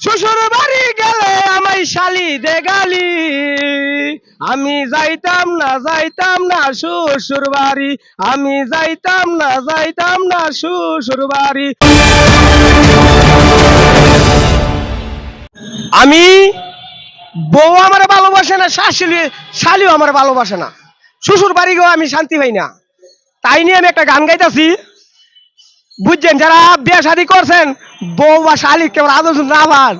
শ্বশুর বাড়ি গেলে আমায় শালি দে গালি, আমি যাইতাম না শ্বশুর বাড়ি, আমি যাইতাম না শ্বশুর বাড়ি। আমি বউ আমার ভালোবাসে না, শালিও আমার ভালোবাসে না, শ্বশুর বাড়ি গেও আমি শান্তি পাই না। তাই নিয়ে আমি একটা গান গাইতেছি, বুঝছেন? যারা বিয়ে শাদী করছেন, বউ বা শালি কেমন আদর না পান,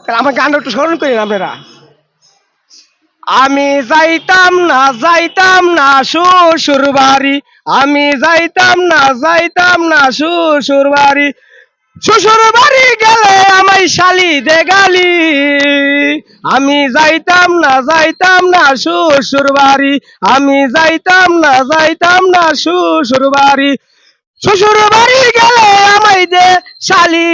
তাহলে আমার গানটা একটু স্মরণ করেন আপনারা। আমি যাইতাম না শ্বশুর বাড়ি, আমি যাইতাম না শ্বশুর বাড়ি, শ্বশুর বাড়ি গেলে আমায় শালি দে গালি, আমি যাইতাম না শ্বশুর বাড়ি, আমি যাইতাম না শ্বশুর বাড়ি, শ্বশুর বাড়ি গেলে আমায় দে শালি,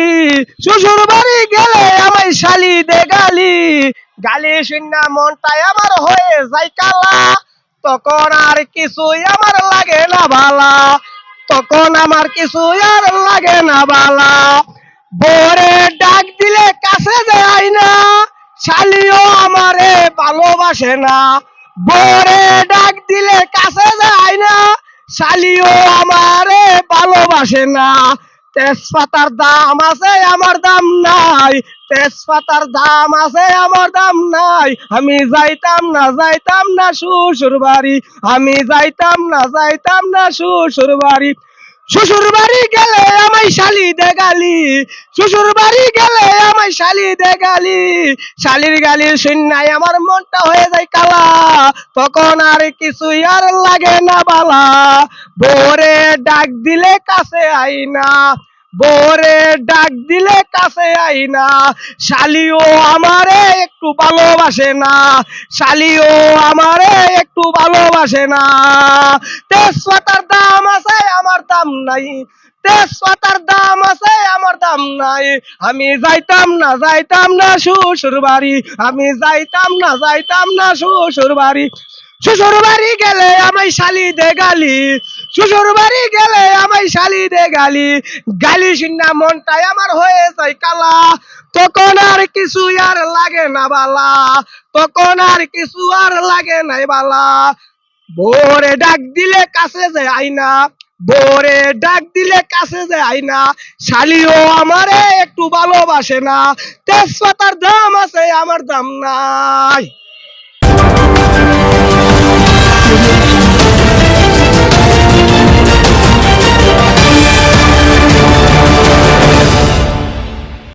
শ্বশুর বাড়ি গেলে আমায় শালি দে গালি, গালি শুননা মনটাই আমার হয়ে যায় কালা, তখন আর কিছুই আমার লাগে না বালা, তখন আমার কিছুই আর লাগে না বালা। বরে ডাক দিলে কাছে যায় না, শালিও আমারে ভালোবাসে না, বরে ডাক দিলে কাছে যায় না, শালিও আমারে ভালোবাসে না। তেজপাতার দাম আছে আমার দাম নাই, তেজপাতার দাম আছে আমার দাম নাই, আমি যাইতাম না শ্বশুর বাড়ি, আমি যাইতাম না শ্বশুর বাড়ি, শ্বশুর বাড়ি গেলে আমায় শালি দে গালি, শ্বশুর বাড়ি গেলে আমায় শালি দে গালি, শালির গালি শুননাই আমার মনটা হয়ে যায় কালা, তখন আর কিছুই আর লাগে না বালা। বরে ডাক দিলে কাছে আই না, বরে ডাক দিলে কাছে আই না, শালিও আমারে একটু ভালোবাসে না, শালিও আমারে একটু ভালোবাসে না। তেজপাতার দাম আছে আমার দাম নাই, তেজপাতার দাম আছে আমার দাম নাই, আমি যাইতাম না শ্বশুর বাড়ি, আমি যাইতাম না শ্বশুর বাড়ি, শ্বশুর বাড়ি গেলে আমায় শালি দে গালি, শ্বশুর বাড়ি গেলে আমায় শালি দে গালি, গালি শুননা মনটাই আমার হয়ে যায় কালা, তখন আর কিছু আর লাগে না বালা, তখন আর কিছু আর লাগে নাই বালা। ভোরে ডাক দিলে কাছে যায় আইনা, ভোরে ডাক দিলে কাছে যায় আইনা, শালিও আমারে একটু ভালোবাসে না, তেজপাতার দাম আছে আমার দাম নাই।